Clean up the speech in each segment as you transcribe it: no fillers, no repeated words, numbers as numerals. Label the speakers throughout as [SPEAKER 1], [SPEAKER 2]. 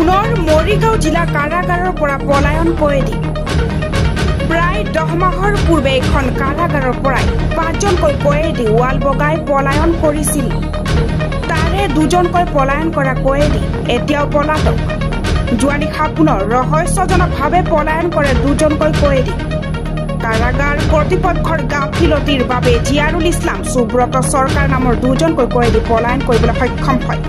[SPEAKER 1] পুনৰ মৰিগাঁও জিলা কাৰাগাৰৰ পৰা পলায়ন কয়েদী প্ৰায় 10 মাহৰ পূৰ্বে এখন কাৰাগাৰৰ পৰাই 5জনকৈ কয়েদী ৱাল বগাই পলায়ন কৰিছিল তাৰে 2জনকৈ পলায়ন কৰা কয়েদী এতিয়াও পলাতক যোৱা নিশা পুনৰ ৰহস্যজনকভাৱে পলায়ন কৰে 2জনকৈ কয়েদী কাৰাগাৰ কৰ্তৃপক্ষৰ গাফিলতিৰ বাবে জিয়াৰুল ইছলাম সুব্ৰত চৰকাৰ নামৰ 2জনকৈ কয়েদী পলায়ন কৰিবলৈ সক্ষম হয়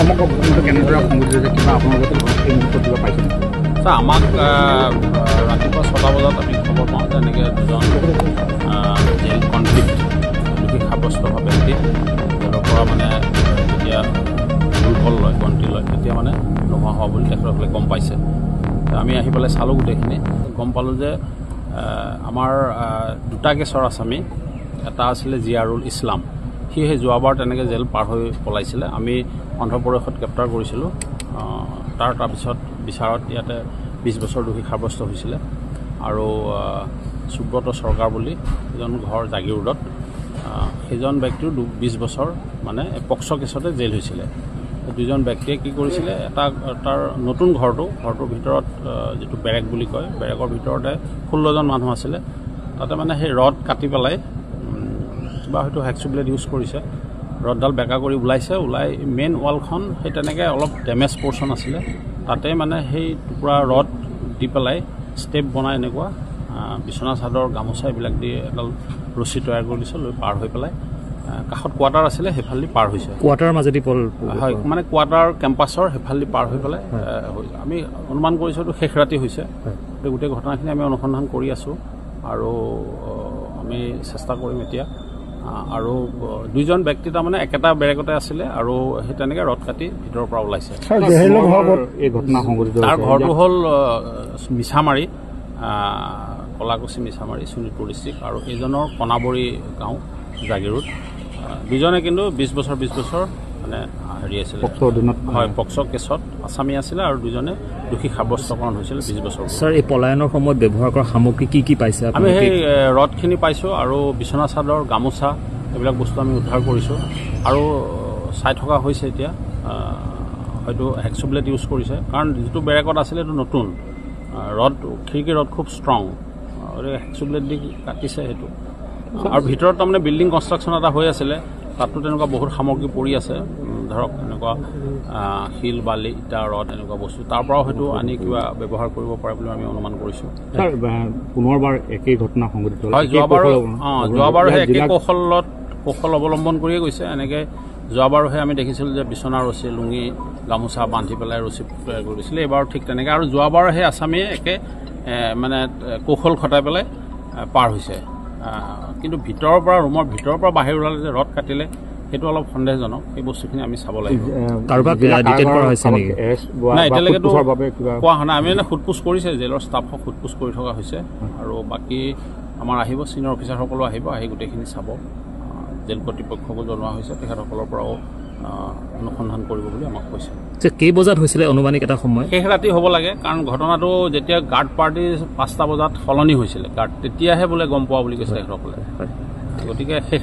[SPEAKER 2] সমগ্ৰ ঘটনাটো কেনেদৰে সংঘটিত কিবা আপোনালোকে এই মুহূৰ্তত কিবা পাইছে
[SPEAKER 3] আমাক ৰাতিপুৱা 6টা বজাত আমি খবৰ পাওঁ যে এনেকৈ 2জন জেল কনফ্লিক্ট দোষী সাব্যস্তভাৱে জেলৰ পৰা মানে যেতিয়া দুৰ্বল লয় গন্তি লয় তেতিয়া মানে নোহোৱা হোৱা বুলি তেখেতসকলে গম পাইছে আমি আহি পেলাই চালোঁ গোটেইখিনি গম পালোঁ যে আমাৰ 2টা কেছৰ আসামী এটা আছিলে জিয়াৰুল ইছলাম সি সেই যোৱাবাৰ তেনেকৈ জেল পাৰ হৈ পলাইছিলে আমি অন্ধ্ৰপ্ৰদেশত গ্ৰেপ্তাৰ কৰিছিলোঁ তাৰপিছত বিচাৰত ইয়াতে 20 বছৰ দোষী সাব্যস্ত হৈছিলে আৰু সুব্ৰত চৰকাৰ বুলি এজন ঘৰ জাগিৰোডত সেইজন ব্যক্তিৰ 20 বছৰ মানে পক্সো কেছতে জেল হৈছিলে 2জন ব্যক্তিয়ে কি কৰিছিলে তাৰ নতুন ঘৰটোৰ ভিতৰত যিটো বেৰেক বুলি কয় বেৰেকৰ ভিতৰতে 16জন মানুহ আছিলে তাতে মানে সেই ৰড কাটি পেলাই কিবা হয়তো হেক্সুব্লেড ইউজ কৰিছে ৰডডাল বেকা কৰি ওলাই মেইন ৱালখন সেই তেনেকৈ অলপ ডেমেজ পৰ্চন আছিলে তাতে মানে সেই টুকুৰা ৰড দি পেলাই ষ্টেপ বনাই এনেকুৱা বিছনা চাদৰ গামোচা এইবিলাক দি এডাল ৰছী তৈয়াৰ কৰি দিছে লৈ পাৰ হৈ পেলাই কাষত কোৱাৰ্টাৰ আছিলে সেইফালেদি পাৰ হৈছে
[SPEAKER 2] কোৱাৰ্টাৰ মাজেদি
[SPEAKER 3] হয় মানে কোৱাৰ্টাৰ কেম্পাছৰ সেইফালেদি পাৰ হৈ পেলাই আমি অনুমান কৰিছোঁ এইটো শেষ ৰাতি হৈছে গোটেই ঘটনাখিনি আমি অনুসন্ধান কৰি আছোঁ আৰু আমি চেষ্টা কৰিম এতিয়া আৰু 2জন ব্যক্তি তাৰমানে একেটা বেৰেকতে আছিলে আৰু সেই তেনেকৈ ৰড কাটি ভিতৰৰ পৰা ওলাইছে
[SPEAKER 2] এই ঘটনা সংঘটিত
[SPEAKER 3] তাৰ ঘৰটো হ'ল মিছামাৰী কলাকুছি মিছামাৰী শোণিতপুৰ ডিষ্ট্ৰিক্ট আৰু এইজনৰ কণাবৰী গাঁও জাগিৰোড 2জনে কিন্তু 20 বছৰ মানে হেৰি আছিলে হয় পক্সো কেছত আসামী আছিলে আৰু 2জনে দোষী সাব্যস্তকৰণ হৈছিলে 20 বছৰ
[SPEAKER 2] ছাৰ এই পলায়নৰ সময়ত ব্যৱহাৰ কৰা সামগ্ৰী কি পাইছে
[SPEAKER 3] আমি সেই ৰডখিনি পাইছোঁ আৰু বিছনা চাদৰ গামোচা এইবিলাক বস্তু আমি উদ্ধাৰ কৰিছোঁ আৰু চাই থকা হৈছে এতিয়া হয়তো হেক্সুব্লেড ইউজ কৰিছে কাৰণ যিটো বেৰেকত আছিলে এইটো নতুন ৰড খিৰিকী ৰড খুব ষ্ট্ৰং হেক্সুব্লেড দি কাটিছে সেইটো আৰু ভিতৰত তাৰমানে বিল্ডিং কনষ্ট্ৰাকশ্যন এটা হৈ আছিলে তাতো তেনেকুৱা বহুত সামগ্ৰী পৰি আছে ধৰক এনেকুৱা শিল বালি ইটা ৰড এনেকুৱা বস্তু তাৰ পৰাও হয়তো আনি কিবা ব্যৱহাৰ কৰিব পাৰে বুলি আমি অনুমান কৰিছোঁ
[SPEAKER 2] পুনৰবাৰ একেই ঘটনা সংঘটিত
[SPEAKER 3] হয় যোৱাবাৰো সেই একেই কৌশল অৱলম্বন কৰিয়ে গৈছে এনেকৈ যোৱাবাৰোহে আমি দেখিছিলোঁ যে বিছনা ৰছী লুঙি গামোচা বান্ধি পেলাই ৰছী তৈয়াৰ কৰি দিছিলে এইবাৰো ঠিক তেনেকৈ আৰু যোৱাবাৰো সেই আসামীয়ে একে মানে কৌশল খটাই পেলাই পাৰ হৈছে কিন্তু ৰুমৰ ভিতৰৰ পৰা বাহিৰ ওলালে যে ৰড কাটিলে সেইটো অলপ সন্দেহজনক এই বস্তুখিনি আমি চাব লাগিব নাই এতিয়ালৈকেতো কোৱা হোৱা নাই আমি মানে সোধপোছ কৰিছে জেলৰ ষ্টাফক সোধপোছ কৰি থকা হৈছে আৰু বাকী আমাৰ আহিব ছিনিয়ৰ অফিচাৰসকলো আহিব আহি গোটেইখিনি চাব জেল কৰ্তৃপক্ষকো জনোৱা হৈছে তেখেতসকলৰ পৰাও অনুসন্ধান কৰিব বুলি আমাক কৈছে
[SPEAKER 2] কেই বজাত হৈছিলে অনুমানিক এটা সময়
[SPEAKER 3] শেষ ৰাতি হ'ব লাগে কাৰণ ঘটনাটো যেতিয়া গাৰ্ড পাৰ্টি 5টা বজাত সলনি হৈছিলে গাৰ্ড তেতিয়াহে বোলে গম পোৱা বুলি কৈছে তেখেতসকলে গতিকে শেষ